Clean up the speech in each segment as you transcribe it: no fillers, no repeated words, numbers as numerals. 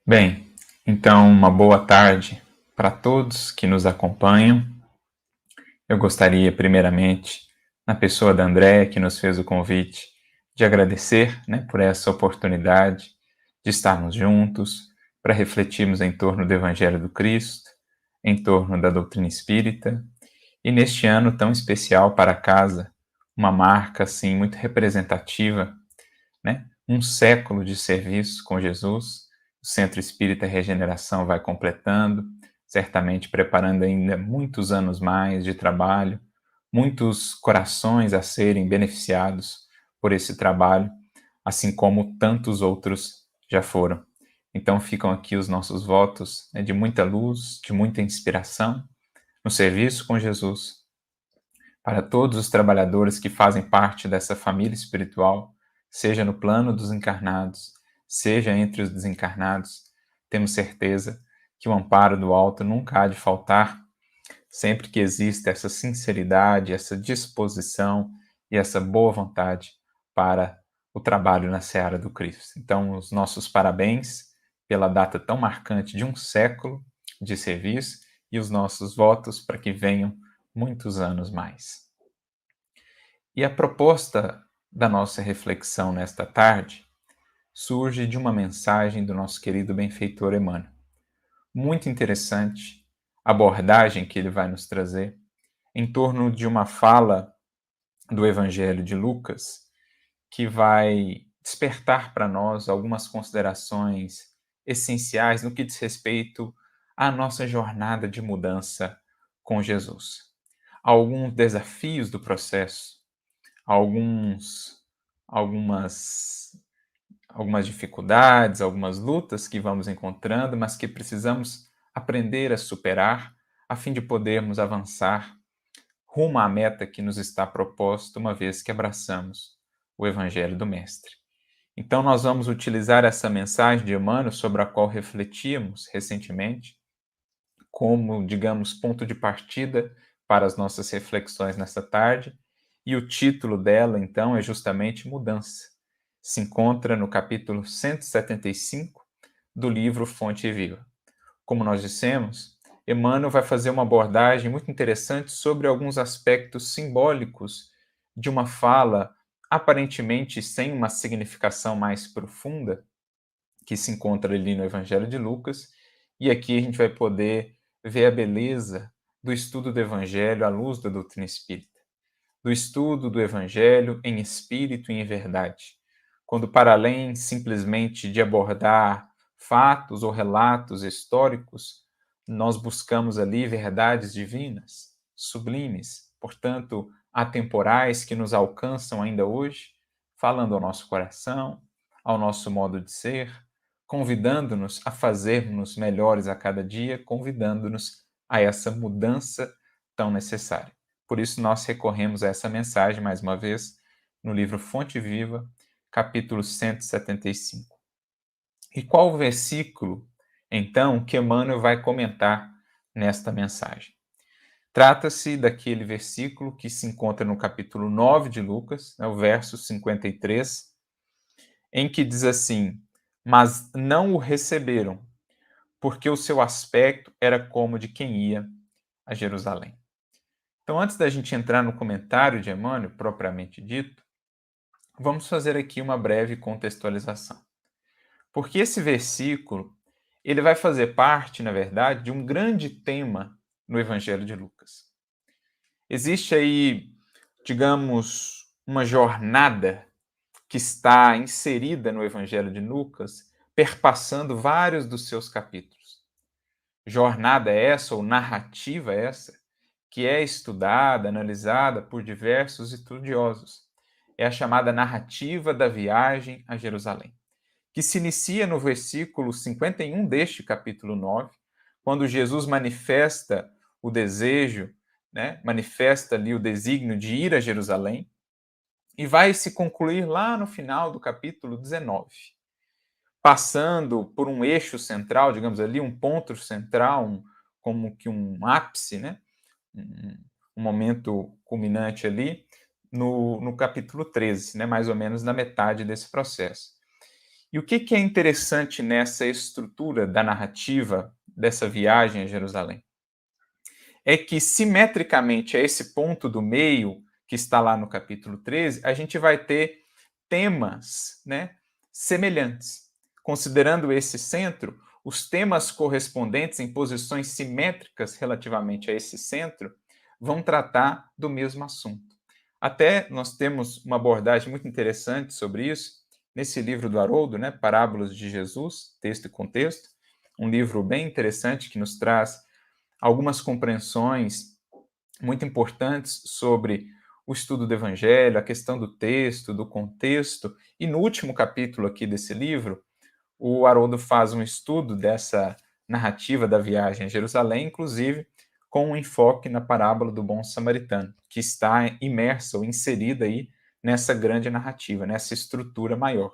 Bem, então uma boa tarde para todos que nos acompanham. Eu gostaria, primeiramente, na pessoa da Andréia, que nos fez o convite, de agradecer, por essa oportunidade de estarmos juntos para refletirmos em torno do Evangelho do Cristo, em torno da doutrina espírita, e neste ano tão especial para a casa, uma marca assim muito representativa, um século de serviço com Jesus. O Centro Espírita Regeneração vai completando, certamente preparando ainda muitos anos mais de trabalho, muitos corações a serem beneficiados por esse trabalho, assim como tantos outros já foram. Então ficam aqui os nossos votos, de muita luz, de muita inspiração no serviço com Jesus, para todos os trabalhadores que fazem parte dessa família espiritual, seja no plano dos encarnados, seja entre os desencarnados. Temos certeza que o amparo do alto nunca há de faltar, sempre que existe essa sinceridade, essa disposição e essa boa vontade para o trabalho na seara do Cristo. Então, os nossos parabéns pela data tão marcante de um século de serviço e os nossos votos para que venham muitos anos mais. E a proposta da nossa reflexão nesta tarde surge de uma mensagem do nosso querido benfeitor Emmanuel. Muito interessante a abordagem que ele vai nos trazer em torno de uma fala do Evangelho de Lucas que vai despertar para nós algumas considerações essenciais no que diz respeito à nossa jornada de mudança com Jesus. Alguns desafios do processo, alguns, algumas, algumas dificuldades, algumas lutas que vamos encontrando, mas que precisamos aprender a superar a fim de podermos avançar rumo à meta que nos está proposta, uma vez que abraçamos o Evangelho do Mestre. Então, nós vamos utilizar essa mensagem de Emmanuel, sobre a qual refletimos recentemente, como, digamos, ponto de partida para as nossas reflexões nesta tarde, e o título dela, então, é justamente Mudança. Se encontra no capítulo 175 do livro Fonte Viva. Como nós dissemos, Emmanuel vai fazer uma abordagem muito interessante sobre alguns aspectos simbólicos de uma fala aparentemente sem uma significação mais profunda, que se encontra ali no Evangelho de Lucas, e aqui a gente vai poder ver a beleza do estudo do Evangelho à luz da doutrina espírita, do estudo do Evangelho em espírito e em verdade, quando, para além simplesmente de abordar fatos ou relatos históricos, nós buscamos ali verdades divinas, sublimes, portanto, atemporais, que nos alcançam ainda hoje, falando ao nosso coração, ao nosso modo de ser, convidando-nos a fazermos melhores a cada dia, convidando-nos a essa mudança tão necessária. Por isso, nós recorremos a essa mensagem, mais uma vez, no livro Fonte Viva, capítulo 175. E qual o versículo, então, que Emmanuel vai comentar nesta mensagem? Trata-se daquele versículo que se encontra no capítulo 9 de Lucas, o verso 53, em que diz assim: mas não o receberam, porque o seu aspecto era como de quem ia a Jerusalém. Então, antes da gente entrar no comentário de Emmanuel, propriamente dito, vamos fazer aqui uma breve contextualização. Porque esse versículo, ele vai fazer parte, na verdade, de um grande tema no Evangelho de Lucas. Existe aí, digamos, uma jornada que está inserida no Evangelho de Lucas, perpassando vários dos seus capítulos. Jornada essa, ou narrativa essa, que é estudada, analisada por diversos estudiosos. É a chamada narrativa da viagem a Jerusalém, que se inicia no versículo 51 deste capítulo 9, quando Jesus manifesta o desejo, manifesta ali o desígnio de ir a Jerusalém, e vai se concluir lá no final do capítulo 19, passando por um eixo central, digamos ali, um ponto central, como que um ápice, um momento culminante ali, no capítulo 13, mais ou menos na metade desse processo. E o que é interessante nessa estrutura da narrativa dessa viagem a Jerusalém? É que, simetricamente, a esse ponto do meio, que está lá no capítulo 13, a gente vai ter temas, né, semelhantes. Considerando esse centro, os temas correspondentes em posições simétricas relativamente a esse centro vão tratar do mesmo assunto. Até nós temos uma abordagem muito interessante sobre isso nesse livro do Haroldo, né, Parábolas de Jesus, Texto e Contexto, um livro bem interessante que nos traz algumas compreensões muito importantes sobre o estudo do Evangelho, a questão do texto, do contexto. E no último capítulo aqui desse livro, o Haroldo faz um estudo dessa narrativa da viagem a Jerusalém, inclusive com um enfoque na parábola do bom samaritano, que está imersa ou inserida aí nessa grande narrativa, nessa estrutura maior.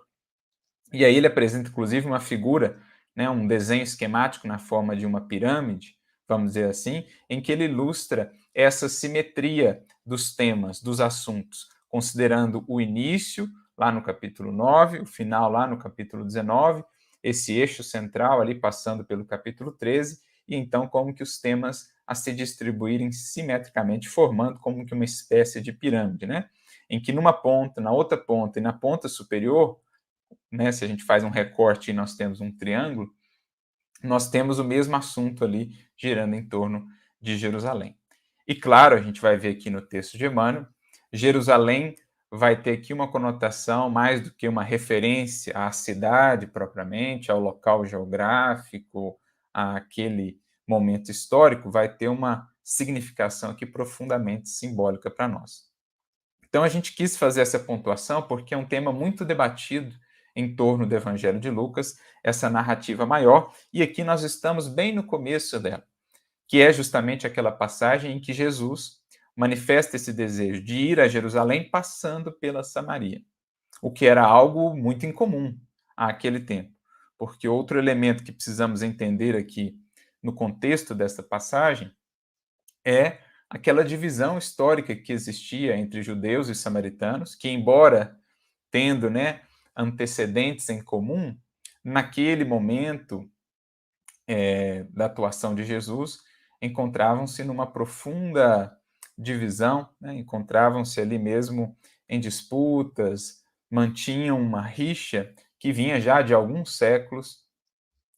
E aí ele apresenta, inclusive, uma figura, né, um desenho esquemático na forma de uma pirâmide, vamos dizer assim, em que ele ilustra essa simetria dos temas, dos assuntos, considerando o início, lá no capítulo 9, o final lá no capítulo 19, esse eixo central ali passando pelo capítulo 13, e então como que os temas a se distribuírem simetricamente, formando como que uma espécie de pirâmide, né? Em que numa ponta, na outra ponta e na ponta superior, né, se a gente faz um recorte e nós temos um triângulo, nós temos o mesmo assunto ali girando em torno de Jerusalém. E claro, a gente vai ver aqui no texto de Emmanuel, Jerusalém vai ter aqui uma conotação mais do que uma referência à cidade propriamente, ao local geográfico, àquele momento histórico, vai ter uma significação aqui profundamente simbólica para nós. Então a gente quis fazer essa pontuação porque é um tema muito debatido em torno do Evangelho de Lucas, essa narrativa maior, e aqui nós estamos bem no começo dela, que é justamente aquela passagem em que Jesus manifesta esse desejo de ir a Jerusalém passando pela Samaria, o que era algo muito incomum àquele tempo, porque outro elemento que precisamos entender aqui no contexto desta passagem é aquela divisão histórica que existia entre judeus e samaritanos, que, embora tendo, né, antecedentes em comum, naquele momento da atuação de Jesus, encontravam-se numa profunda divisão, né, encontravam-se ali mesmo em disputas, mantinham uma rixa que vinha já de alguns séculos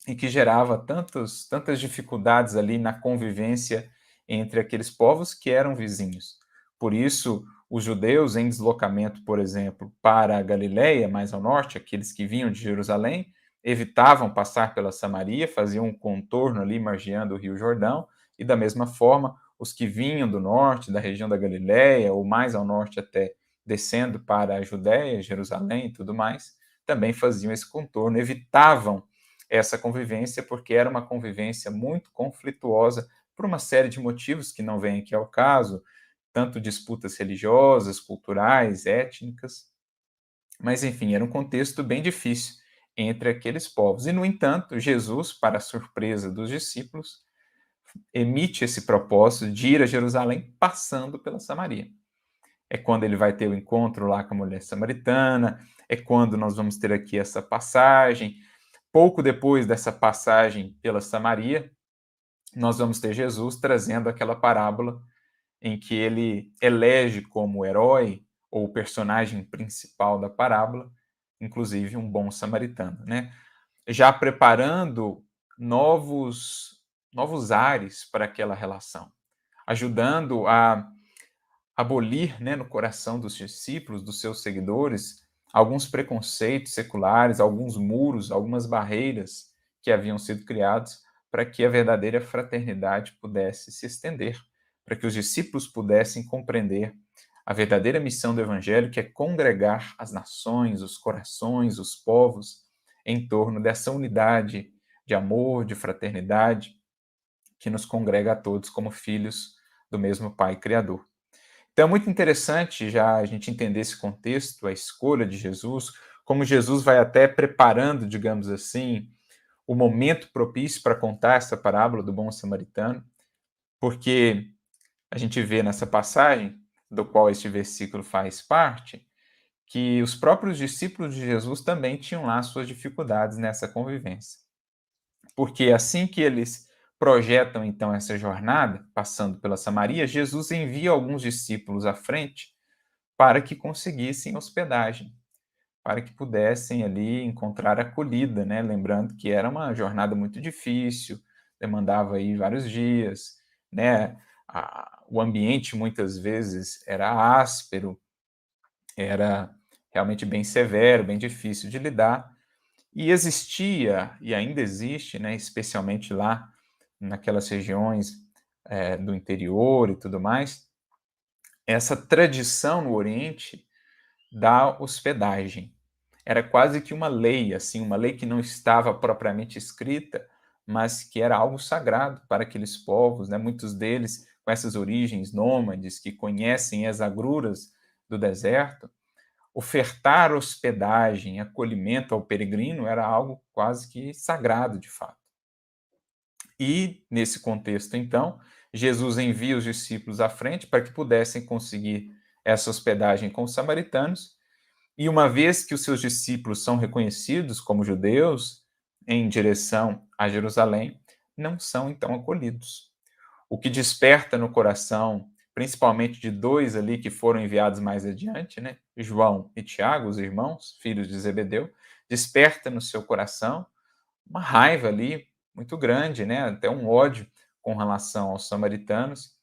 e que gerava tantas dificuldades ali na convivência entre aqueles povos que eram vizinhos. Por isso, os judeus em deslocamento, por exemplo, para a Galileia, mais ao norte, aqueles que vinham de Jerusalém, evitavam passar pela Samaria, faziam um contorno ali, margeando o Rio Jordão, e da mesma forma, os que vinham do norte, da região da Galileia, ou mais ao norte até, descendo para a Judéia, Jerusalém e tudo mais, também faziam esse contorno, evitavam essa convivência, porque era uma convivência muito conflituosa por uma série de motivos que não vêm aqui ao caso, tanto disputas religiosas, culturais, étnicas, mas enfim, era um contexto bem difícil entre aqueles povos. E, no entanto, Jesus, para a surpresa dos discípulos, emite esse propósito de ir a Jerusalém passando pela Samaria. É quando ele vai ter o encontro lá com a mulher samaritana, é quando nós vamos ter aqui essa passagem. Pouco depois dessa passagem pela Samaria, nós vamos ter Jesus trazendo aquela parábola em que ele elege como herói ou personagem principal da parábola, inclusive um bom samaritano, né? Já preparando novos ares para aquela relação, ajudando a abolir, né, no coração dos discípulos, dos seus seguidores, alguns preconceitos seculares, alguns muros, algumas barreiras que haviam sido criados para que a verdadeira fraternidade pudesse se estender, para que os discípulos pudessem compreender a verdadeira missão do Evangelho, que é congregar as nações, os corações, os povos em torno dessa unidade de amor, de fraternidade, que nos congrega a todos como filhos do mesmo Pai Criador. Então é muito interessante já a gente entender esse contexto, a escolha de Jesus, como Jesus vai até preparando, digamos assim, o momento propício para contar essa parábola do bom samaritano, porque a gente vê nessa passagem, do qual este versículo faz parte, que os próprios discípulos de Jesus também tinham lá suas dificuldades nessa convivência. Porque assim que eles projetam então essa jornada, passando pela Samaria, Jesus envia alguns discípulos à frente para que conseguissem hospedagem, para que pudessem ali encontrar acolhida, né? Lembrando que era uma jornada muito difícil, demandava aí vários dias, né? O ambiente muitas vezes era áspero, era realmente bem severo, bem difícil de lidar, e existia, e ainda existe, né, especialmente lá naquelas regiões do interior e tudo mais, essa tradição no Oriente da hospedagem. Era quase que uma lei, assim, uma lei que não estava propriamente escrita, mas que era algo sagrado para aqueles povos, né? Muitos deles com essas origens nômades, que conhecem as agruras do deserto, ofertar hospedagem, acolhimento ao peregrino era algo quase que sagrado, de fato. E, nesse contexto, então, Jesus envia os discípulos à frente para que pudessem conseguir essa hospedagem com os samaritanos, e uma vez que os seus discípulos são reconhecidos como judeus em direção a Jerusalém, não são então acolhidos. O que desperta no coração, principalmente de dois ali que foram enviados mais adiante, né? João e Tiago, os irmãos, filhos de Zebedeu, desperta no seu coração uma raiva ali muito grande, né? Até um ódio com relação aos samaritanos,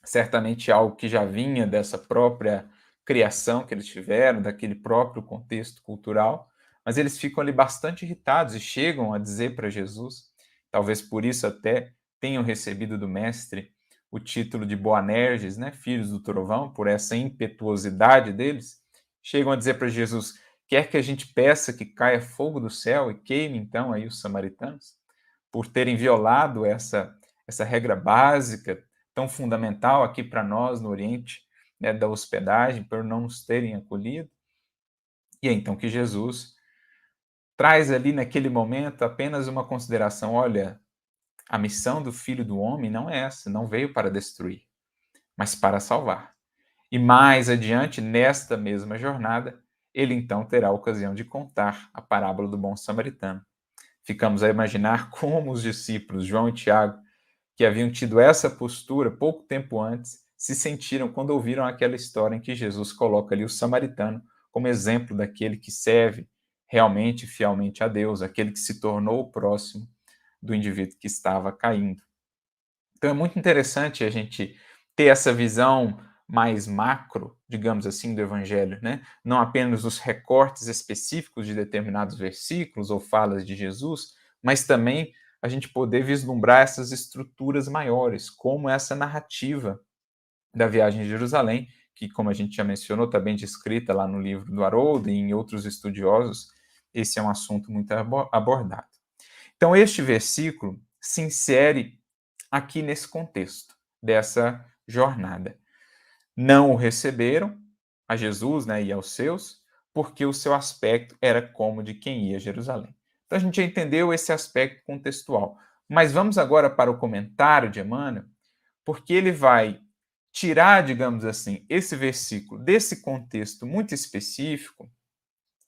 certamente algo que já vinha dessa própria criação que eles tiveram, daquele próprio contexto cultural, mas eles ficam ali bastante irritados e chegam a dizer para Jesus, talvez por isso até tenham recebido do mestre o título de Boanerges, né, filhos do trovão, por essa impetuosidade deles, chegam a dizer para Jesus: quer que a gente peça que caia fogo do céu e queime então aí os samaritanos, por terem violado essa regra básica tão fundamental aqui para nós no Oriente, né, da hospedagem, por não nos terem acolhido. E é então que Jesus traz ali naquele momento apenas uma consideração: olha, a missão do Filho do Homem não é essa, não veio para destruir, mas para salvar. E mais adiante, nesta mesma jornada, ele então terá a ocasião de contar a parábola do bom samaritano. Ficamos a imaginar como os discípulos João e Tiago, que haviam tido essa postura pouco tempo antes, se sentiram quando ouviram aquela história em que Jesus coloca ali o samaritano como exemplo daquele que serve realmente, fielmente a Deus, aquele que se tornou o próximo do indivíduo que estava caindo. Então é muito interessante a gente ter essa visão mais macro, digamos assim, do Evangelho, né? Não apenas os recortes específicos de determinados versículos ou falas de Jesus, mas também a gente poder vislumbrar essas estruturas maiores, como essa narrativa da viagem de Jerusalém, que, como a gente já mencionou, está bem descrita lá no livro do Haroldo e em outros estudiosos, esse é um assunto muito abordado. Então, este versículo se insere aqui nesse contexto dessa jornada. Não o receberam, a Jesus, né, e aos seus, porque o seu aspecto era como de quem ia a Jerusalém. Então a gente já entendeu esse aspecto contextual. Mas vamos agora para o comentário de Emmanuel, porque ele vai tirar, digamos assim, esse versículo desse contexto muito específico,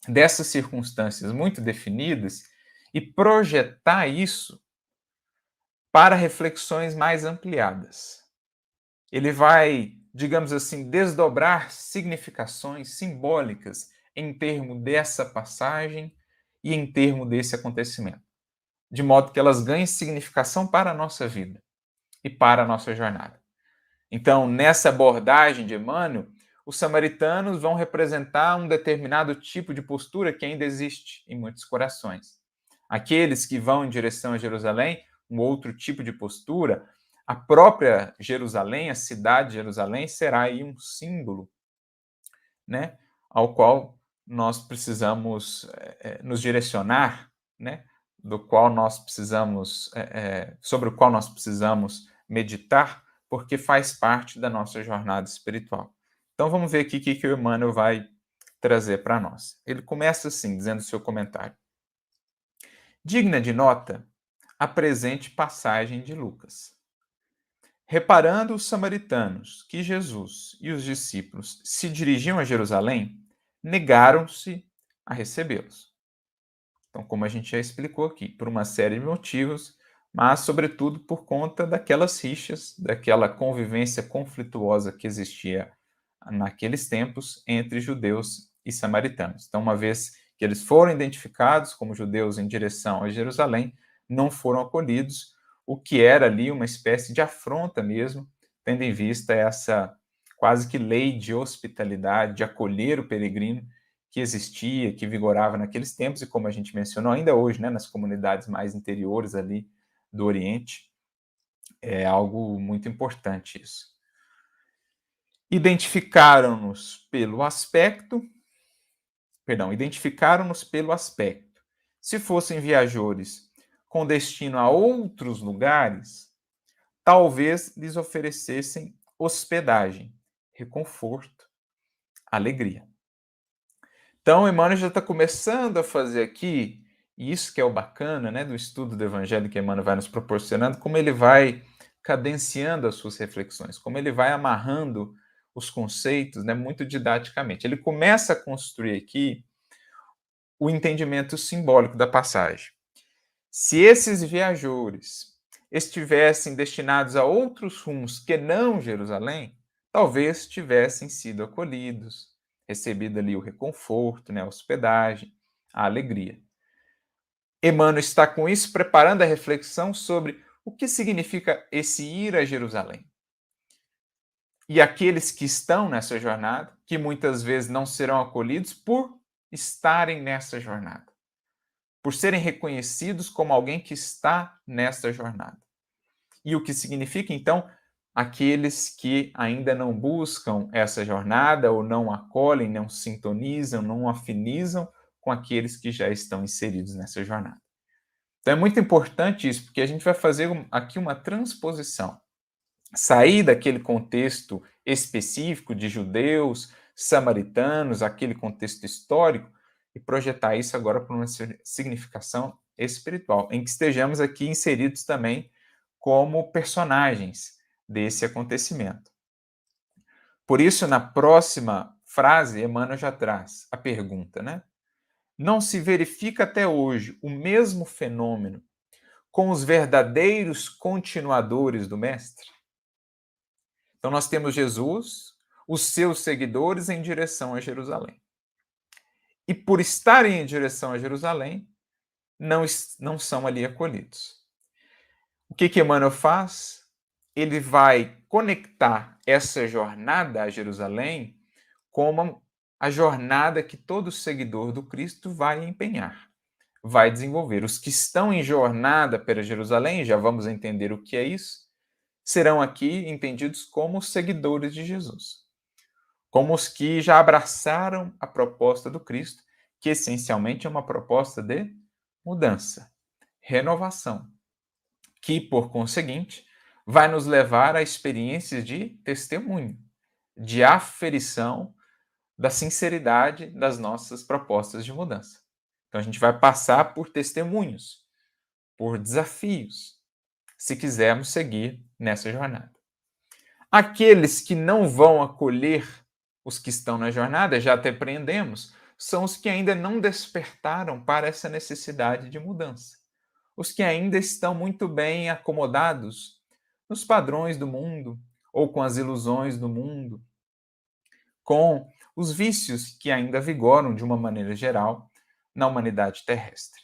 dessas circunstâncias muito definidas, e projetar isso para reflexões mais ampliadas. Ele vai, digamos assim, desdobrar significações simbólicas em termos dessa passagem e em termos desse acontecimento, de modo que elas ganhem significação para a nossa vida e para a nossa jornada. Então, nessa abordagem de Emmanuel, os samaritanos vão representar um determinado tipo de postura que ainda existe em muitos corações. Aqueles que vão em direção a Jerusalém, um outro tipo de postura. A própria Jerusalém, a cidade de Jerusalém, será aí um símbolo, né, ao qual nós precisamos nos direcionar, né, do qual nós precisamos, sobre o qual nós precisamos meditar, porque faz parte da nossa jornada espiritual. Então vamos ver aqui o que o Emmanuel vai trazer para nós. Ele começa assim, dizendo seu comentário. Digna de nota a presente passagem de Lucas. Reparando os samaritanos que Jesus e os discípulos se dirigiam a Jerusalém, negaram-se a recebê-los. Então, como a gente já explicou aqui, por uma série de motivos, mas, sobretudo, por conta daquelas rixas, daquela convivência conflituosa que existia naqueles tempos entre judeus e samaritanos. Então, uma vez que eles foram identificados como judeus em direção a Jerusalém, não foram acolhidos, o que era ali uma espécie de afronta mesmo, tendo em vista essa quase que lei de hospitalidade, de acolher o peregrino, que existia, que vigorava naqueles tempos, e como a gente mencionou ainda hoje, né, nas comunidades mais interiores ali do Oriente, é algo muito importante isso. Identificaram-nos pelo aspecto. Se fossem viajores com destino a outros lugares, talvez lhes oferecessem hospedagem, reconforto, alegria. Então, Emmanuel já está começando a fazer aqui, e isso que é o bacana, né, do estudo do Evangelho que Emmanuel vai nos proporcionando, como ele vai cadenciando as suas reflexões, como ele vai amarrando os conceitos, né, muito didaticamente. Ele começa a construir aqui o entendimento simbólico da passagem. Se esses viajores estivessem destinados a outros rumos que não Jerusalém, talvez tivessem sido acolhidos, recebido ali o reconforto, né, a hospedagem, a alegria. Emmanuel está com isso preparando a reflexão sobre o que significa esse ir a Jerusalém. E aqueles que estão nessa jornada, que muitas vezes não serão acolhidos por estarem nessa jornada, por serem reconhecidos como alguém que está nessa jornada. E o que significa, então, aqueles que ainda não buscam essa jornada, ou não acolhem, não sintonizam, não afinizam com aqueles que já estão inseridos nessa jornada. Então é muito importante isso, porque a gente vai fazer aqui uma transposição. Sair daquele contexto específico de judeus, samaritanos, aquele contexto histórico, e projetar isso agora para uma significação espiritual, em que estejamos aqui inseridos também como personagens desse acontecimento. Por isso, na próxima frase, Emmanuel já traz a pergunta, né? Não se verifica até hoje o mesmo fenômeno com os verdadeiros continuadores do Mestre? Então, nós temos Jesus, os seus seguidores em direção a Jerusalém. E por estarem em direção a Jerusalém, não são ali acolhidos. O que Emmanuel faz? Ele vai conectar essa jornada a Jerusalém com a jornada que todo seguidor do Cristo vai empenhar, vai desenvolver. Os que estão em jornada para Jerusalém, já vamos entender o que é isso, serão aqui entendidos como seguidores de Jesus, como os que já abraçaram a proposta do Cristo, que essencialmente é uma proposta de mudança, renovação, que, por conseguinte, vai nos levar a experiências de testemunho, de aferição da sinceridade das nossas propostas de mudança. Então, a gente vai passar por testemunhos, por desafios, se quisermos seguir nessa jornada. Aqueles que não vão acolher os que estão na jornada, já até aprendemos, são os que ainda não despertaram para essa necessidade de mudança. Os que ainda estão muito bem acomodados nos padrões do mundo, ou com as ilusões do mundo, com os vícios que ainda vigoram de uma maneira geral na humanidade terrestre.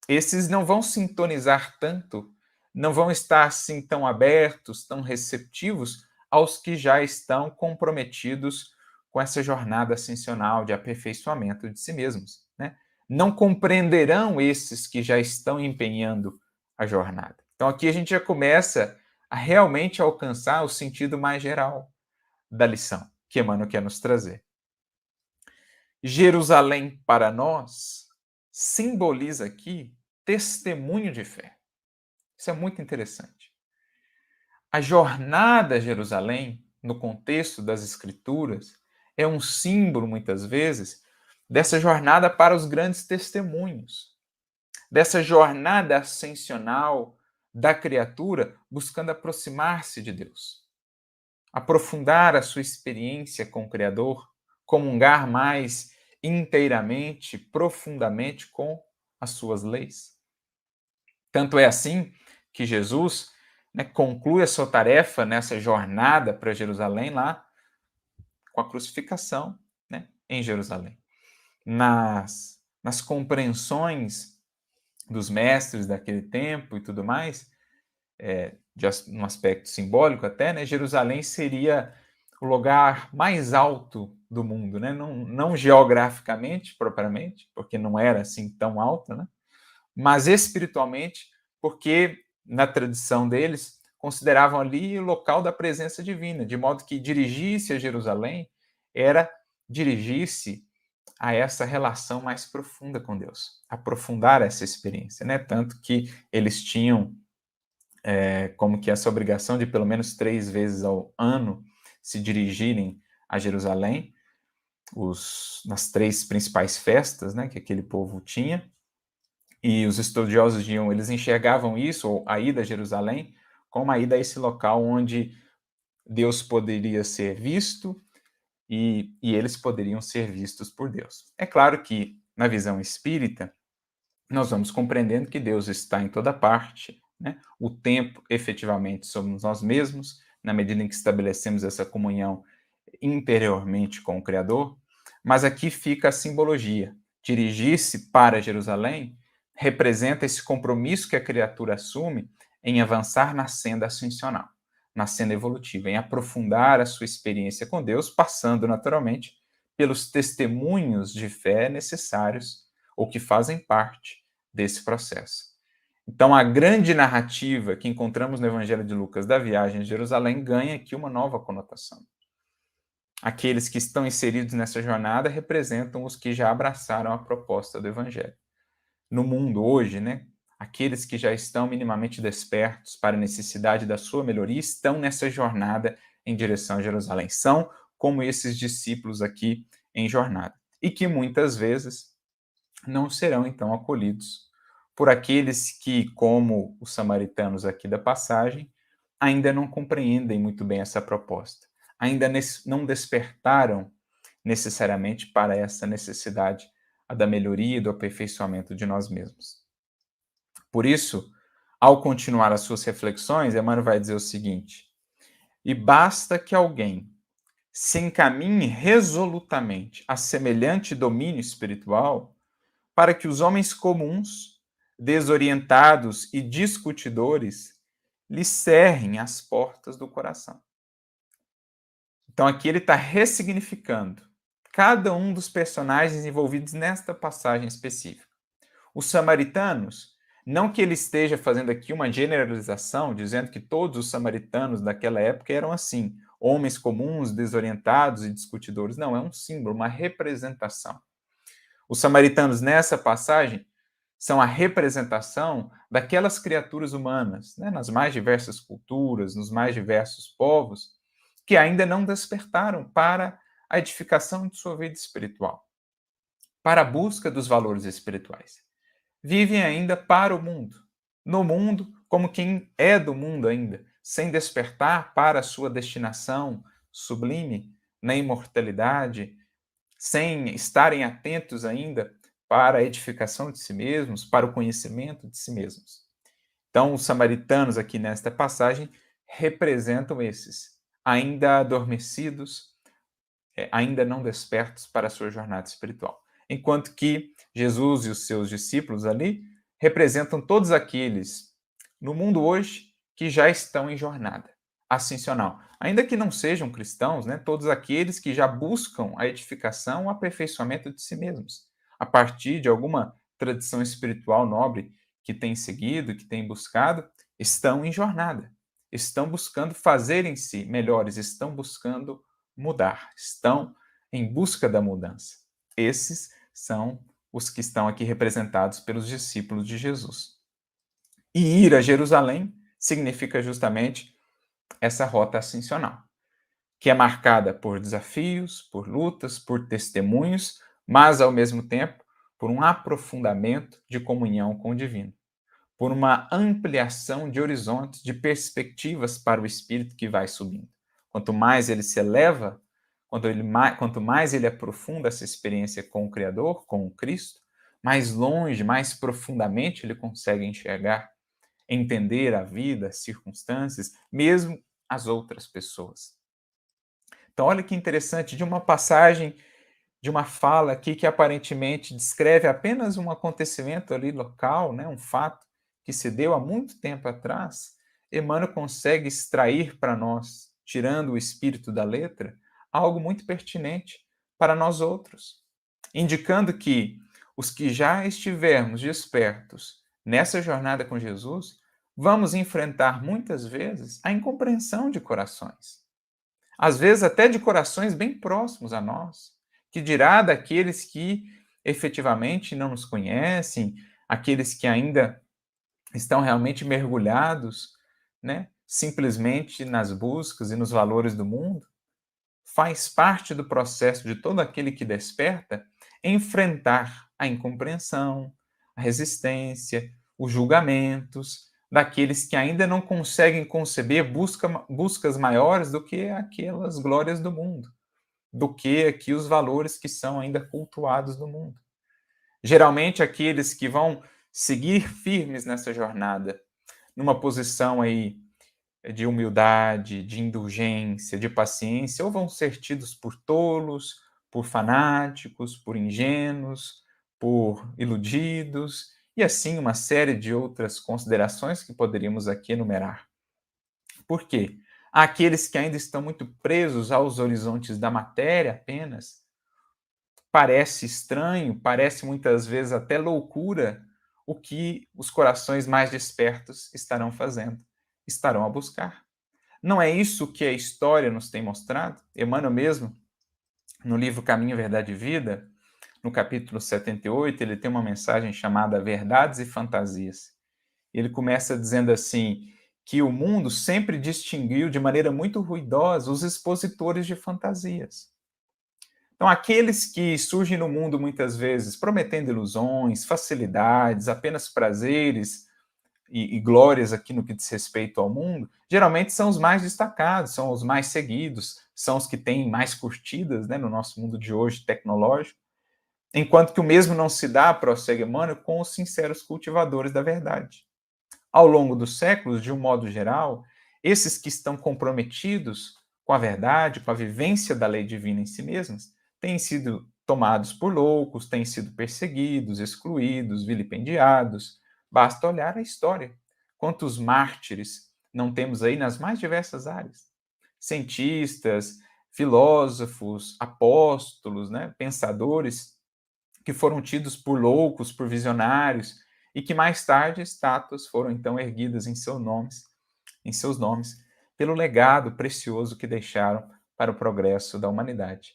Esses não vão sintonizar tanto, não vão estar assim tão abertos, tão receptivos aos que já estão comprometidos com essa jornada ascensional de aperfeiçoamento de si mesmos, né? Não compreenderão esses que já estão empenhando a jornada. Então aqui a gente já começa a realmente alcançar o sentido mais geral da lição que Emmanuel quer nos trazer. Jerusalém para nós simboliza aqui testemunho de fé. Isso é muito interessante. A jornada a Jerusalém, no contexto das Escrituras, é um símbolo, muitas vezes, dessa jornada para os grandes testemunhos, dessa jornada ascensional da criatura buscando aproximar-se de Deus, aprofundar a sua experiência com o Criador, comungar mais inteiramente, profundamente com as suas leis. Tanto é assim que Jesus, né, conclui a sua tarefa nessa jornada para Jerusalém lá com a crucificação, né, em Jerusalém. Nas compreensões dos mestres daquele tempo e tudo mais, um aspecto simbólico até, né, Jerusalém seria o lugar mais alto do mundo, né? Não geograficamente, propriamente, porque não era assim tão alta, né? Mas espiritualmente, porque na tradição deles consideravam ali o local da presença divina, de modo que dirigir-se a Jerusalém era dirigir-se a essa relação mais profunda com Deus, aprofundar essa experiência, né? Tanto que eles tinham como que essa obrigação de pelo menos 3 vezes ao ano se dirigirem a Jerusalém, nas 3 principais festas, né, que aquele povo tinha, e os estudiosos eles enxergavam isso, ou a ida a Jerusalém, como a ida a esse local onde Deus poderia ser visto e eles poderiam ser vistos por Deus. É claro que, na visão espírita, nós vamos compreendendo que Deus está em toda parte, né? O tempo, efetivamente, somos nós mesmos, na medida em que estabelecemos essa comunhão interiormente com o Criador, mas aqui fica a simbologia. Dirigir-se para Jerusalém representa esse compromisso que a criatura assume em avançar na senda ascensional, na senda evolutiva, em aprofundar a sua experiência com Deus, passando naturalmente pelos testemunhos de fé necessários ou que fazem parte desse processo. Então, a grande narrativa que encontramos no Evangelho de Lucas da viagem a Jerusalém ganha aqui uma nova conotação. Aqueles que estão inseridos nessa jornada representam os que já abraçaram a proposta do Evangelho. No mundo hoje, né, aqueles que já estão minimamente despertos para a necessidade da sua melhoria estão nessa jornada em direção a Jerusalém. São como esses discípulos aqui em jornada. E que muitas vezes não serão, então, acolhidos por aqueles que, como os samaritanos aqui da passagem, ainda não compreendem muito bem essa proposta, ainda não despertaram necessariamente para essa necessidade da melhoria e do aperfeiçoamento de nós mesmos. Por isso, ao continuar as suas reflexões, Emmanuel vai dizer o seguinte: e basta que alguém se encaminhe resolutamente a semelhante domínio espiritual para que os homens comuns, desorientados e discutidores lhe cerrem as portas do coração. Então aqui ele está ressignificando cada um dos personagens envolvidos nesta passagem específica. Os samaritanos, não que ele esteja fazendo aqui uma generalização, dizendo que todos os samaritanos daquela época eram assim, homens comuns, desorientados e discutidores. Não, é um símbolo, uma representação. Os samaritanos nessa passagem são a representação daquelas criaturas humanas, né, nas mais diversas culturas, nos mais diversos povos, que ainda não despertaram para a edificação de sua vida espiritual, para a busca dos valores espirituais. Vivem ainda para o mundo, no mundo como quem é do mundo ainda, sem despertar para a sua destinação sublime na imortalidade, sem estarem atentos ainda para a edificação de si mesmos, para o conhecimento de si mesmos. Então, os samaritanos aqui nesta passagem representam esses, ainda adormecidos, ainda não despertos para a sua jornada espiritual. Enquanto que Jesus e os seus discípulos ali representam todos aqueles no mundo hoje que já estão em jornada ascensional. Ainda que não sejam cristãos, né, todos aqueles que já buscam a edificação, o aperfeiçoamento de si mesmos, a partir de alguma tradição espiritual nobre que tem seguido, que tem buscado, estão em jornada, estão buscando fazer em si melhores, estão buscando mudar, estão em busca da mudança. Esses são os que estão aqui representados pelos discípulos de Jesus. E ir a Jerusalém significa justamente essa rota ascensional, que é marcada por desafios, por lutas, por testemunhos, mas, ao mesmo tempo, por um aprofundamento de comunhão com o divino, por uma ampliação de horizontes, de perspectivas para o espírito que vai subindo. Quanto mais ele se eleva, quanto mais ele aprofunda essa experiência com o Criador, com o Cristo, mais longe, mais profundamente ele consegue enxergar, entender a vida, as circunstâncias, mesmo as outras pessoas. Então, olha que interessante, de uma passagem, de uma fala aqui que aparentemente descreve apenas um acontecimento ali local, né, um fato que se deu há muito tempo atrás, Emmanuel consegue extrair para nós, tirando o espírito da letra, algo muito pertinente para nós outros, indicando que os que já estivermos despertos nessa jornada com Jesus, vamos enfrentar muitas vezes a incompreensão de corações. Às vezes até de corações bem próximos a nós, que dirá daqueles que efetivamente não nos conhecem, aqueles que ainda estão realmente mergulhados, né, simplesmente nas buscas e nos valores do mundo. Faz parte do processo de todo aquele que desperta enfrentar a incompreensão, a resistência, os julgamentos daqueles que ainda não conseguem conceber buscas maiores do que aquelas glórias do mundo, do que aqui os valores que são ainda cultuados no mundo. Geralmente aqueles que vão seguir firmes nessa jornada, numa posição aí de humildade, de indulgência, de paciência, ou vão ser tidos por tolos, por fanáticos, por ingênuos, por iludidos, e assim uma série de outras considerações que poderíamos aqui enumerar. Por quê? Há aqueles que ainda estão muito presos aos horizontes da matéria apenas. Parece estranho, parece muitas vezes até loucura o que os corações mais despertos estarão fazendo, estarão a buscar. Não é isso que a história nos tem mostrado? Emmanuel mesmo, no livro Caminho, Verdade e Vida, no capítulo 78, ele tem uma mensagem chamada Verdades e Fantasias. Ele começa dizendo assim, que o mundo sempre distinguiu de maneira muito ruidosa os expositores de fantasias. Então, aqueles que surgem no mundo muitas vezes prometendo ilusões, facilidades, apenas prazeres, e glórias aqui no que diz respeito ao mundo, geralmente são os mais destacados, são os mais seguidos, são os que têm mais curtidas, né, no nosso mundo de hoje tecnológico, enquanto que o mesmo não se dá, prossegue Emmanuel, com os sinceros cultivadores da verdade. Ao longo dos séculos, de um modo geral, esses que estão comprometidos com a verdade, com a vivência da lei divina em si mesmas, têm sido tomados por loucos, têm sido perseguidos, excluídos, vilipendiados. Basta olhar a história. Quantos mártires não temos aí nas mais diversas áreas? Cientistas, filósofos, apóstolos, né, pensadores, que foram tidos por loucos, por visionários, e que mais tarde estátuas foram então erguidas em seus nomes, pelo legado precioso que deixaram para o progresso da humanidade.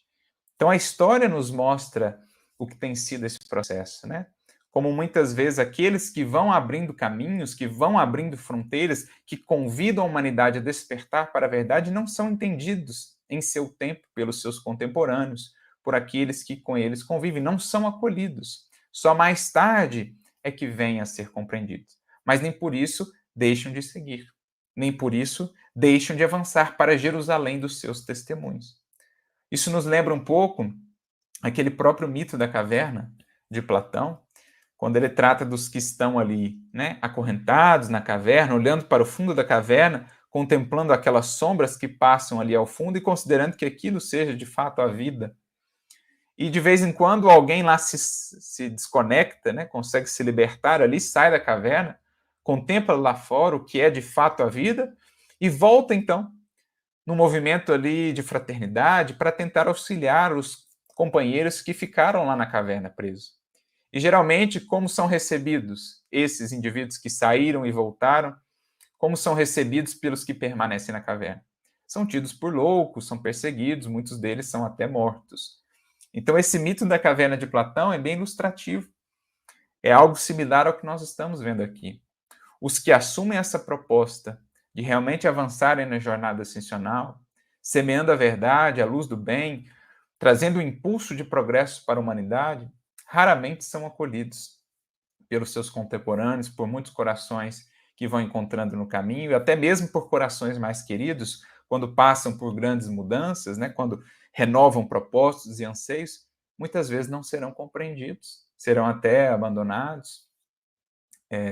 Então a história nos mostra o que tem sido esse processo, né? Como muitas vezes aqueles que vão abrindo caminhos, que vão abrindo fronteiras, que convidam a humanidade a despertar para a verdade, não são entendidos em seu tempo pelos seus contemporâneos, por aqueles que com eles convivem, não são acolhidos. Só mais tarde é que vêm a ser compreendidos. Mas nem por isso deixam de seguir. Nem por isso deixam de avançar para Jerusalém dos seus testemunhos. Isso nos lembra um pouco aquele próprio mito da caverna de Platão, quando ele trata dos que estão ali, né, acorrentados na caverna, olhando para o fundo da caverna, contemplando aquelas sombras que passam ali ao fundo e considerando que aquilo seja de fato a vida. E de vez em quando alguém lá se desconecta, né, consegue se libertar ali, sai da caverna, contempla lá fora o que é de fato a vida e volta então num movimento ali de fraternidade para tentar auxiliar os companheiros que ficaram lá na caverna presos. E geralmente, como são recebidos esses indivíduos que saíram e voltaram, como são recebidos pelos que permanecem na caverna? São tidos por loucos, são perseguidos, muitos deles são até mortos. Então, esse mito da caverna de Platão é bem ilustrativo. É algo similar ao que nós estamos vendo aqui. Os que assumem essa proposta de realmente avançarem na jornada ascensional, semeando a verdade, a luz do bem, trazendo um impulso de progresso para a humanidade, raramente são acolhidos pelos seus contemporâneos, por muitos corações que vão encontrando no caminho, e até mesmo por corações mais queridos, quando passam por grandes mudanças, né, quando renovam propósitos e anseios, muitas vezes não serão compreendidos, serão até abandonados,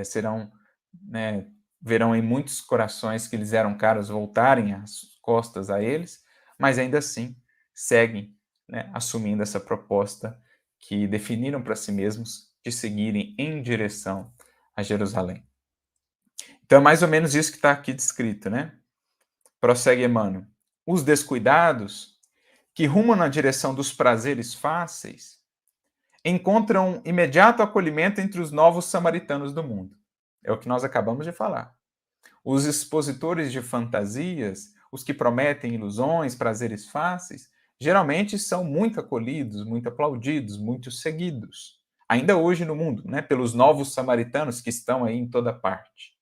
serão, né, verão em muitos corações que lhes eram caros voltarem as costas a eles, mas ainda assim seguem, né, assumindo essa proposta que definiram para si mesmos de seguirem em direção a Jerusalém. Então é mais ou menos isso que está aqui descrito, né? Prossegue Emmanuel. Os descuidados, que rumam na direção dos prazeres fáceis, encontram imediato acolhimento entre os novos samaritanos do mundo. É o que nós acabamos de falar. Os expositores de fantasias, os que prometem ilusões, prazeres fáceis, geralmente são muito acolhidos, muito aplaudidos, muito seguidos. Ainda hoje no mundo, né, pelos novos samaritanos que estão aí em toda parte.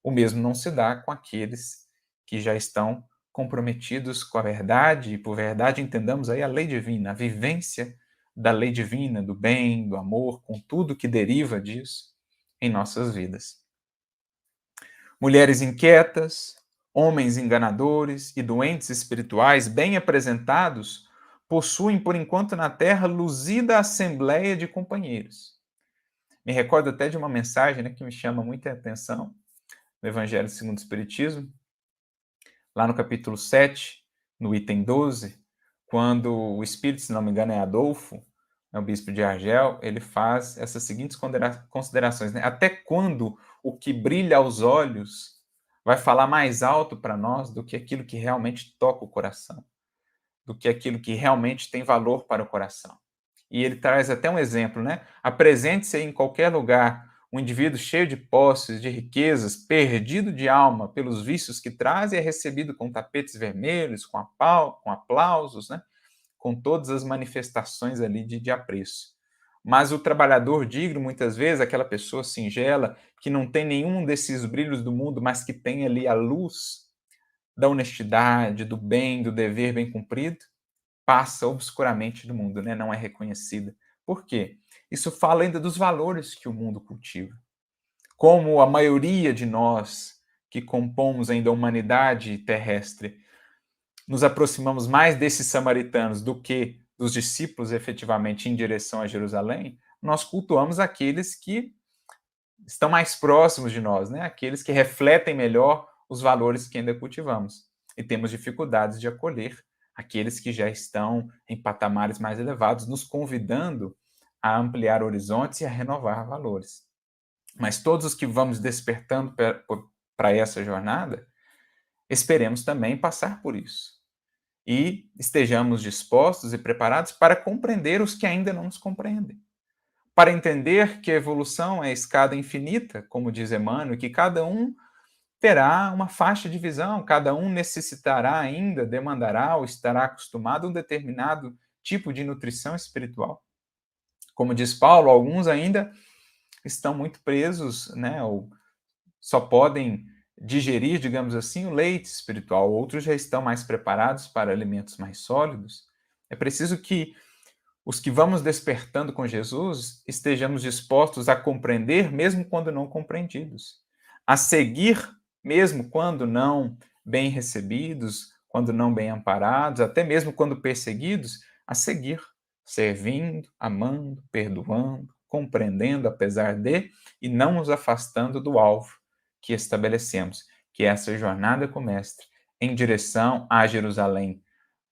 O mesmo não se dá com aqueles que já estão comprometidos com a verdade, e por verdade entendamos aí a lei divina, a vivência da lei divina, do bem, do amor, com tudo que deriva disso em nossas vidas. Mulheres inquietas, homens enganadores e doentes espirituais bem apresentados possuem, por enquanto na Terra, luzida assembleia de companheiros. Me recordo até de uma mensagem, né, que me chama muita atenção no Evangelho segundo o Espiritismo, lá no capítulo 7, no item 12, quando o Espírito, se não me engano, é Adolfo, né, o bispo de Argel, ele faz essas seguintes considerações, né? Até quando o que brilha aos olhos vai falar mais alto para nós do que aquilo que realmente toca o coração, do que aquilo que realmente tem valor para o coração. E ele traz até um exemplo, né? Apresente-se em qualquer lugar um indivíduo cheio de posses, de riquezas, perdido de alma pelos vícios que traz e é recebido com tapetes vermelhos, com aplausos, né? Com todas as manifestações ali de apreço. Mas o trabalhador digno, muitas vezes, aquela pessoa singela, que não tem nenhum desses brilhos do mundo, mas que tem ali a luz da honestidade, do bem, do dever bem cumprido, passa obscuramente do mundo, né? Não é reconhecida. Por quê? Isso fala ainda dos valores que o mundo cultiva. Como a maioria de nós que compomos ainda a humanidade terrestre, nos aproximamos mais desses samaritanos do que dos discípulos efetivamente em direção a Jerusalém, nós cultuamos aqueles que estão mais próximos de nós, né? Aqueles que refletem melhor os valores que ainda cultivamos. E temos dificuldades de acolher aqueles que já estão em patamares mais elevados, nos convidando a ampliar horizontes e a renovar valores. Mas todos os que vamos despertando para essa jornada, esperemos também passar por isso. E estejamos dispostos e preparados para compreender os que ainda não nos compreendem. Para entender que a evolução é a escada infinita, como diz Emmanuel, que cada um terá uma faixa de visão, cada um necessitará ainda, demandará ou estará acostumado a um determinado tipo de nutrição espiritual. Como diz Paulo, alguns ainda estão muito presos, né, ou só podem digerir, digamos assim, o leite espiritual, outros já estão mais preparados para alimentos mais sólidos. É preciso que os que vamos despertando com Jesus estejamos dispostos a compreender, mesmo quando não compreendidos, a seguir, mesmo quando não bem recebidos, quando não bem amparados, até mesmo quando perseguidos, a seguir, servindo, amando, perdoando, compreendendo apesar de, e não nos afastando do alvo que estabelecemos, que é essa jornada com o Mestre em direção a Jerusalém,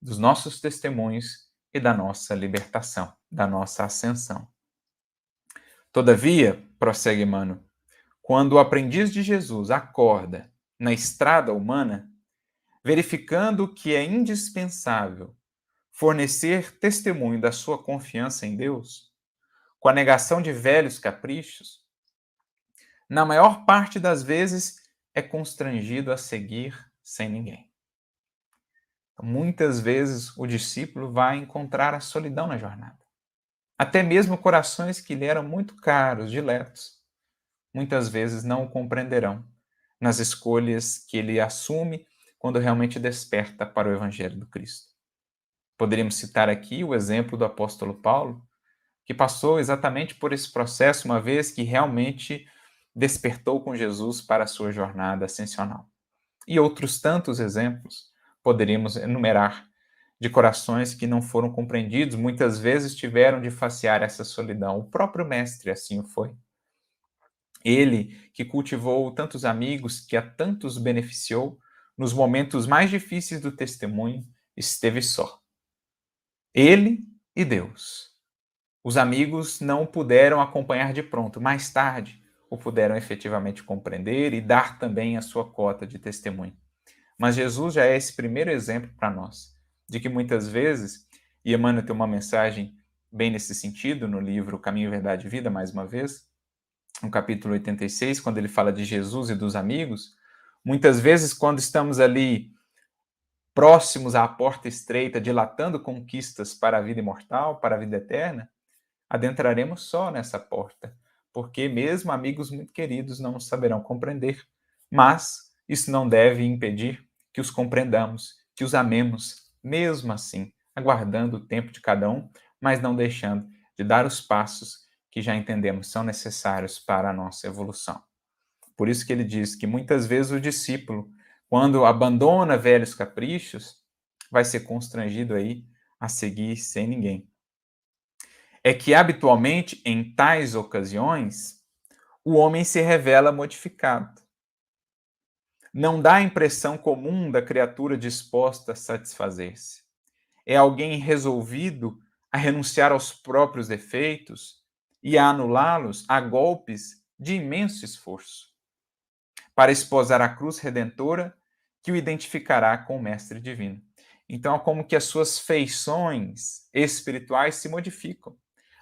dos nossos testemunhos e da nossa libertação, da nossa ascensão. Todavia, prossegue Emmanuel, quando o aprendiz de Jesus acorda na estrada humana, verificando que é indispensável fornecer testemunho da sua confiança em Deus, com a negação de velhos caprichos, na maior parte das vezes é constrangido a seguir sem ninguém. Muitas vezes o discípulo vai encontrar a solidão na jornada. Até mesmo corações que lhe eram muito caros, diletos, muitas vezes não o compreenderão nas escolhas que ele assume quando realmente desperta para o Evangelho do Cristo. Poderíamos citar aqui o exemplo do apóstolo Paulo, que passou exatamente por esse processo uma vez que realmente despertou com Jesus para a sua jornada ascensional. E outros tantos exemplos, poderíamos enumerar de corações que não foram compreendidos, muitas vezes tiveram de facear essa solidão. O próprio mestre assim o foi. Ele que cultivou tantos amigos, que a tantos beneficiou, nos momentos mais difíceis do testemunho, esteve só. Ele e Deus. Os amigos não o puderam acompanhar de pronto, mais tarde o puderam efetivamente compreender e dar também a sua cota de testemunho. Mas Jesus já é esse primeiro exemplo para nós, de que muitas vezes, e Emmanuel tem uma mensagem bem nesse sentido no livro Caminho, Verdade e Vida, mais uma vez, no capítulo 86, quando ele fala de Jesus e dos amigos, muitas vezes quando estamos ali próximos à porta estreita, dilatando conquistas para a vida imortal, para a vida eterna, adentraremos só nessa porta, porque mesmo amigos muito queridos não saberão compreender, mas isso não deve impedir que os compreendamos, que os amemos, mesmo assim, aguardando o tempo de cada um, mas não deixando de dar os passos que já entendemos são necessários para a nossa evolução. Por isso que ele diz que muitas vezes o discípulo, quando abandona velhos caprichos, vai ser constrangido aí a seguir sem ninguém. É que habitualmente, em tais ocasiões, o homem se revela modificado. Não dá a impressão comum da criatura disposta a satisfazer-se. É alguém resolvido a renunciar aos próprios defeitos e a anulá-los a golpes de imenso esforço, para esposar a cruz redentora que o identificará com o Mestre Divino. Então, é como que as suas feições espirituais se modificam.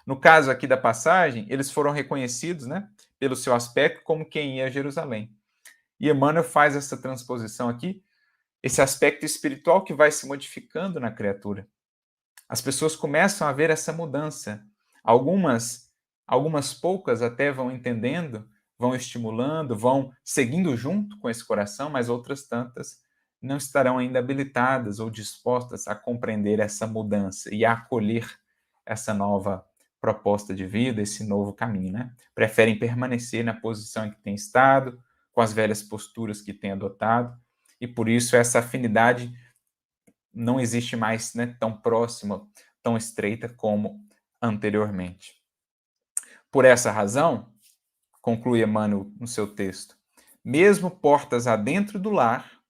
No caso aqui da passagem, eles foram reconhecidos, né, pelo seu aspecto como quem ia a Jerusalém. E Emmanuel faz essa transposição aqui, esse aspecto espiritual que vai se modificando na criatura. As pessoas começam a ver essa mudança. Algumas poucas até vão entendendo, vão estimulando, vão seguindo junto com esse coração, mas outras tantas não estarão ainda habilitadas ou dispostas a compreender essa mudança e a acolher essa nova proposta de vida, esse novo caminho, né? Preferem permanecer na posição em que têm estado, com as velhas posturas que têm adotado, e por isso essa afinidade não existe mais, né, tão próxima, tão estreita como anteriormente. Por essa razão, conclui Emmanuel no seu texto, mesmo portas adentro do lar,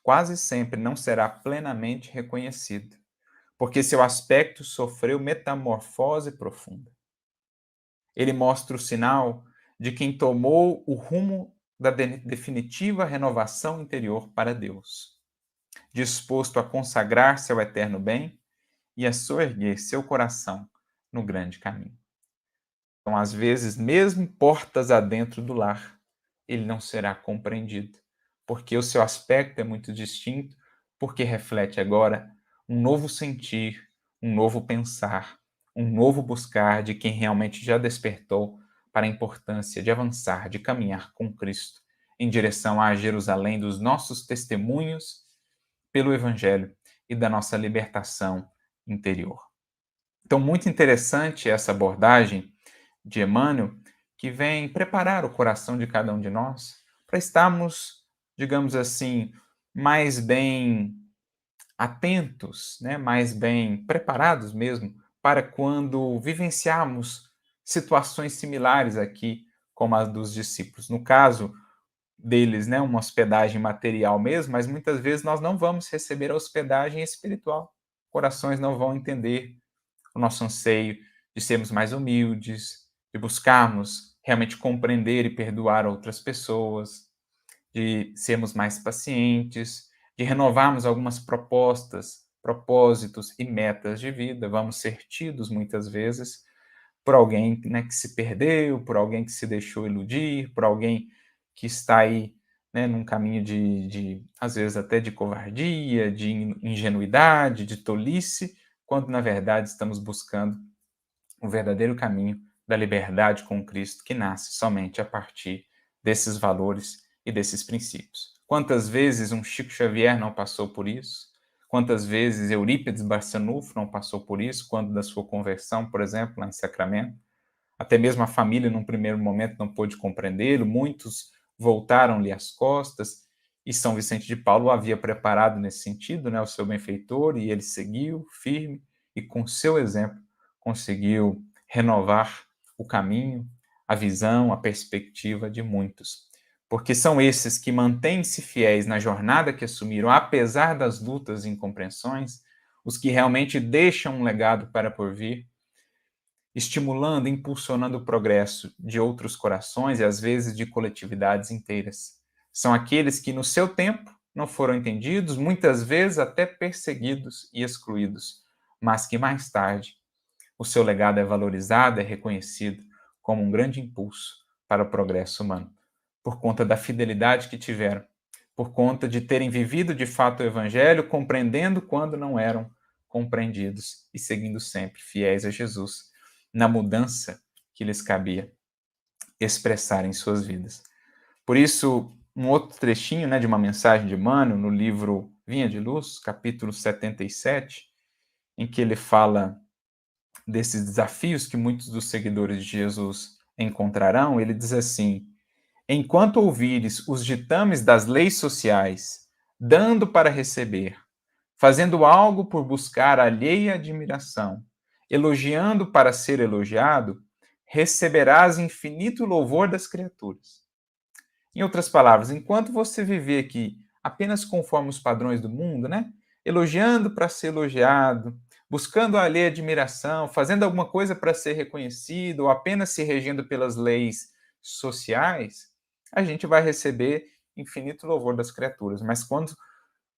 quase sempre não será plenamente reconhecido, porque seu aspecto sofreu metamorfose profunda. Ele mostra o sinal de quem tomou o rumo da definitiva renovação interior para Deus, disposto a consagrar-se ao eterno bem e a soerguer seu coração no grande caminho. Então, às vezes, mesmo portas adentro do lar, ele não será compreendido, porque o seu aspecto é muito distinto, porque reflete agora um novo sentir, um novo pensar, um novo buscar de quem realmente já despertou para a importância de avançar, de caminhar com Cristo em direção à Jerusalém dos nossos testemunhos pelo Evangelho e da nossa libertação interior. Então, muito interessante essa abordagem de Emmanuel, que vem preparar o coração de cada um de nós para estarmos, digamos assim, mais bem atentos, né? Mais bem preparados mesmo para quando vivenciarmos situações similares aqui como as dos discípulos. No caso deles, né, uma hospedagem material mesmo, mas muitas vezes nós não vamos receber a hospedagem espiritual. Corações não vão entender o nosso anseio de sermos mais humildes, de buscarmos realmente compreender e perdoar outras pessoas, de sermos mais pacientes, de renovarmos algumas propostas, propósitos e metas de vida. Vamos ser tidos muitas vezes por alguém, né, que se perdeu, por alguém que se deixou iludir, por alguém que está aí, né, num caminho às vezes até de covardia, de ingenuidade, de tolice, quando na verdade estamos buscando o verdadeiro caminho da liberdade com Cristo, que nasce somente a partir desses valores e desses princípios. Quantas vezes um Chico Xavier não passou por isso? Quantas vezes Eurípides Barçanufo não passou por isso, quando da sua conversão, por exemplo, lá em Sacramento? Até mesmo a família, num primeiro momento, não pôde compreendê-lo, muitos voltaram-lhe as costas, E São Vicente de Paulo o havia preparado nesse sentido, né, o seu benfeitor, e ele seguiu firme e com seu exemplo conseguiu renovar o caminho, a visão, a perspectiva de muitos. Porque são esses que mantêm-se fiéis na jornada que assumiram, apesar das lutas e incompreensões, os que realmente deixam um legado para por vir, estimulando, impulsionando o progresso de outros corações e às vezes de coletividades inteiras. São aqueles que no seu tempo não foram entendidos, muitas vezes até perseguidos e excluídos, mas que mais tarde o seu legado é valorizado, é reconhecido como um grande impulso para o progresso humano, por conta da fidelidade que tiveram, por conta de terem vivido de fato o Evangelho, compreendendo quando não eram compreendidos e seguindo sempre fiéis a Jesus na mudança que lhes cabia expressar em suas vidas. Por isso, um outro trechinho, né, de uma mensagem de Emmanuel, no livro Vinha de Luz, capítulo 77, em que ele fala desses desafios que muitos dos seguidores de Jesus encontrarão, ele diz assim: enquanto ouvires os ditames das leis sociais, dando para receber, fazendo algo por buscar alheia admiração, elogiando para ser elogiado, receberás infinito louvor das criaturas. Em outras palavras, enquanto você viver aqui apenas conforme os padrões do mundo, né? Elogiando para ser elogiado, buscando alheia admiração, fazendo alguma coisa para ser reconhecido, ou apenas se regendo pelas leis sociais, a gente vai receber infinito louvor das criaturas. Mas quando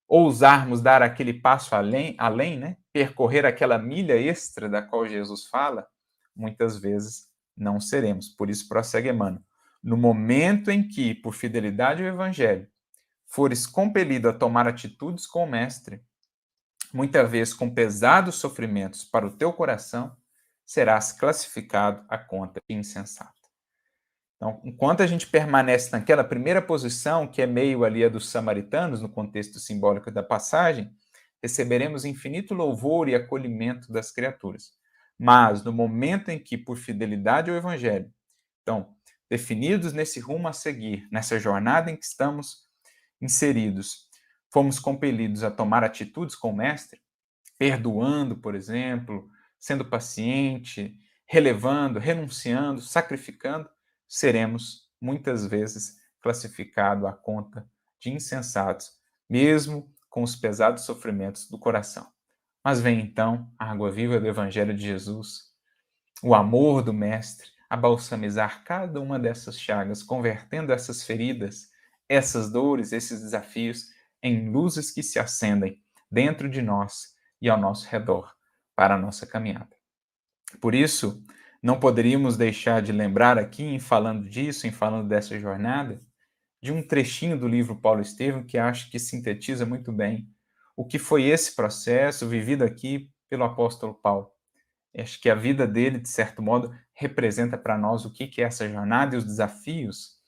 ousarmos dar aquele passo além, né? Percorrer aquela milha extra da qual Jesus fala, muitas vezes não seremos. Por isso prossegue Emmanuel. No momento em que, por fidelidade ao Evangelho, fores compelido a tomar atitudes com o Mestre, muitas vezes com pesados sofrimentos para o teu coração, serás classificado à conta de insensato. Então, enquanto a gente permanece naquela primeira posição, que é meio ali a dos samaritanos, no contexto simbólico da passagem, receberemos infinito louvor e acolhimento das criaturas. Mas, no momento em que, por fidelidade ao Evangelho, então, definidos nesse rumo a seguir, nessa jornada em que estamos inseridos, fomos compelidos a tomar atitudes com o Mestre, perdoando, por exemplo, sendo paciente, relevando, renunciando, sacrificando, seremos muitas vezes classificados à conta de insensatos, mesmo com os pesados sofrimentos do coração. Mas vem então a água viva do Evangelho de Jesus, o amor do Mestre, a balsamizar cada uma dessas chagas, convertendo essas feridas, essas dores, esses desafios em luzes que se acendem dentro de nós e ao nosso redor para a nossa caminhada. Por isso, não poderíamos deixar de lembrar aqui, em falando disso, em falando dessa jornada, de um trechinho do livro Paulo Estevam que acho que sintetiza muito bem o que foi esse processo vivido aqui pelo apóstolo Paulo. Acho que a vida dele, de certo modo, representa para nós o que é essa jornada e os desafios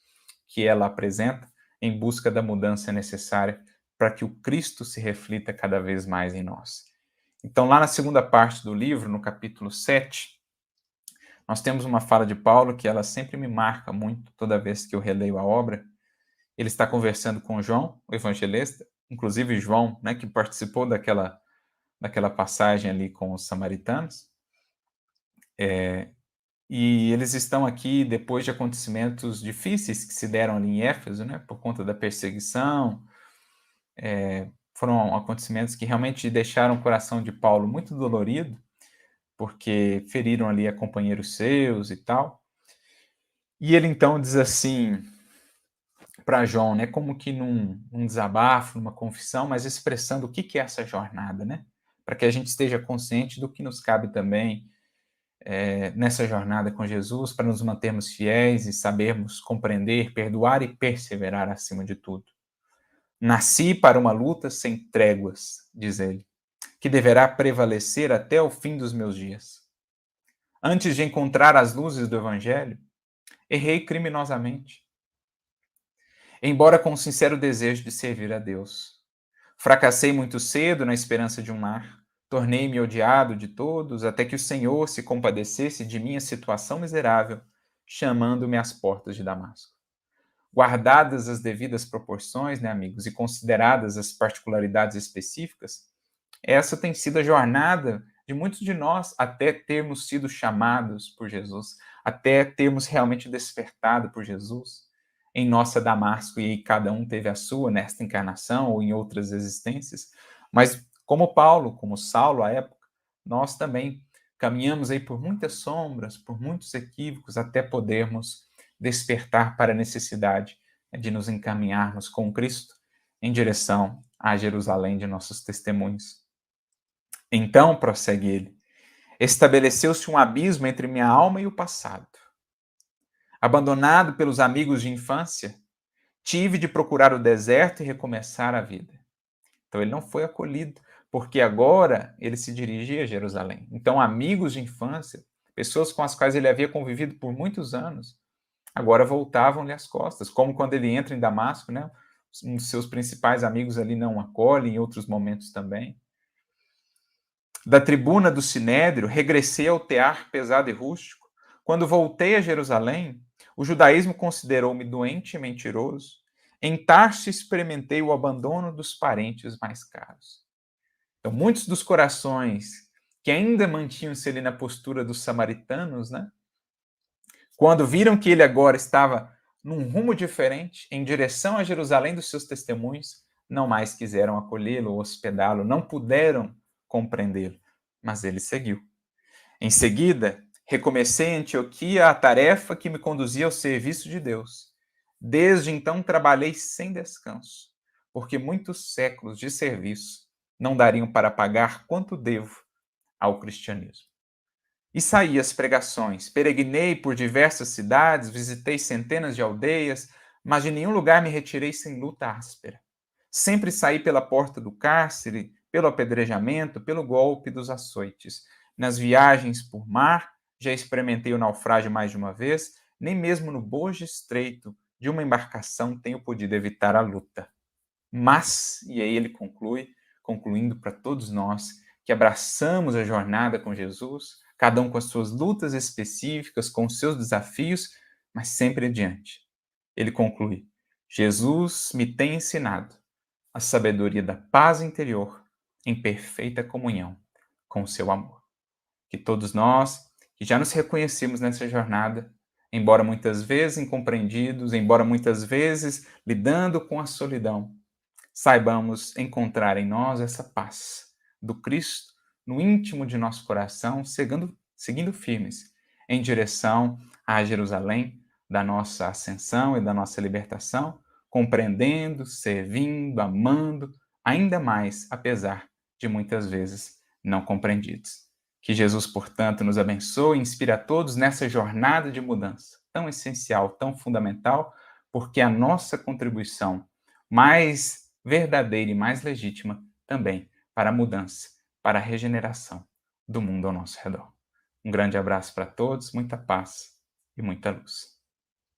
que ela apresenta em busca da mudança necessária para que o Cristo se reflita cada vez mais em nós. Então, lá na segunda parte do livro, no capítulo 7, nós temos uma fala de Paulo que ela sempre me marca muito toda vez que eu releio a obra. Ele está conversando com João, o evangelista, inclusive João, né, que participou daquela passagem ali com os samaritanos. E eles estão aqui depois de acontecimentos difíceis que se deram ali em Éfeso, né, por conta da perseguição. Foram acontecimentos que realmente deixaram o coração de Paulo muito dolorido, porque feriram ali a companheiros seus e tal. E ele então diz assim para João, né, como que num desabafo, numa confissão, mas expressando o que é essa jornada, né, para que a gente esteja consciente do que nos cabe também nessa jornada com Jesus, para nos mantermos fiéis e sabermos compreender, perdoar e perseverar acima de tudo. Nasci para uma luta sem tréguas, diz ele, que deverá prevalecer até o fim dos meus dias. Antes de encontrar as luzes do Evangelho, errei criminosamente, embora com o sincero desejo de servir a Deus. Fracassei muito cedo na esperança de um lar, tornei-me odiado de todos, até que o Senhor se compadecesse de minha situação miserável, chamando-me às portas de Damasco. guardadas as devidas proporções, né, amigos, e consideradas as particularidades específicas, essa tem sido a jornada de muitos de nós até termos sido chamados por Jesus, até termos realmente despertado por Jesus em nossa Damasco, e aí cada um teve a sua nesta encarnação ou em outras existências. Mas como Paulo, como Saulo à época, nós também caminhamos aí por muitas sombras, por muitos equívocos, até podermos despertar para a necessidade de nos encaminharmos com Cristo em direção a Jerusalém de nossos testemunhos. Então, prossegue ele, estabeleceu-se um abismo entre minha alma e o passado. Abandonado pelos amigos de infância, tive de procurar o deserto e recomeçar a vida. Então, ele não foi acolhido, porque agora ele se dirigia a Jerusalém. Então, amigos de infância, pessoas com as quais ele havia convivido por muitos anos, agora voltavam-lhe as costas, como quando ele entra em Damasco, né? Um dos seus principais amigos ali não o acolhem, em outros momentos também. Da tribuna do Sinédrio, regressei ao tear pesado e rústico. Quando voltei a Jerusalém, o judaísmo considerou-me doente e mentiroso. Em Tarso experimentei o abandono dos parentes mais caros. Então, muitos dos corações que ainda mantinham-se ali na postura dos samaritanos, né? Quando viram que ele agora estava num rumo diferente, em direção a Jerusalém dos seus testemunhos, não mais quiseram acolhê-lo ou hospedá-lo, não puderam compreendê-lo, mas ele seguiu. Em seguida, recomecei em Antioquia a tarefa que me conduzia ao serviço de Deus. Desde então trabalhei sem descanso, porque muitos séculos de serviço não dariam para pagar quanto devo ao cristianismo. E saí às pregações, peregrinei por diversas cidades, visitei centenas de aldeias, mas de nenhum lugar me retirei sem luta áspera. Sempre saí pela porta do cárcere, pelo apedrejamento, pelo golpe dos açoites. Nas viagens por mar, já experimentei o naufrágio mais de uma vez, nem mesmo no bojo estreito de uma embarcação tenho podido evitar a luta. Mas, e aí ele conclui, concluindo para todos nós que abraçamos a jornada com Jesus, cada um com as suas lutas específicas, com os seus desafios, mas sempre adiante. Ele conclui: Jesus me tem ensinado a sabedoria da paz interior em perfeita comunhão com o seu amor. Que todos nós, que já nos reconhecemos nessa jornada, embora muitas vezes incompreendidos, embora muitas vezes lidando com a solidão, saibamos encontrar em nós essa paz do Cristo no íntimo de nosso coração, seguindo firmes em direção a Jerusalém da nossa ascensão e da nossa libertação, compreendendo, servindo, amando, ainda mais, apesar de muitas vezes não compreendidos. Que Jesus, portanto, nos abençoe e inspire a todos nessa jornada de mudança tão essencial, tão fundamental, porque a nossa contribuição mais verdadeira e mais legítima também para a mudança, para a regeneração do mundo ao nosso redor. Um grande abraço para todos, muita paz e muita luz.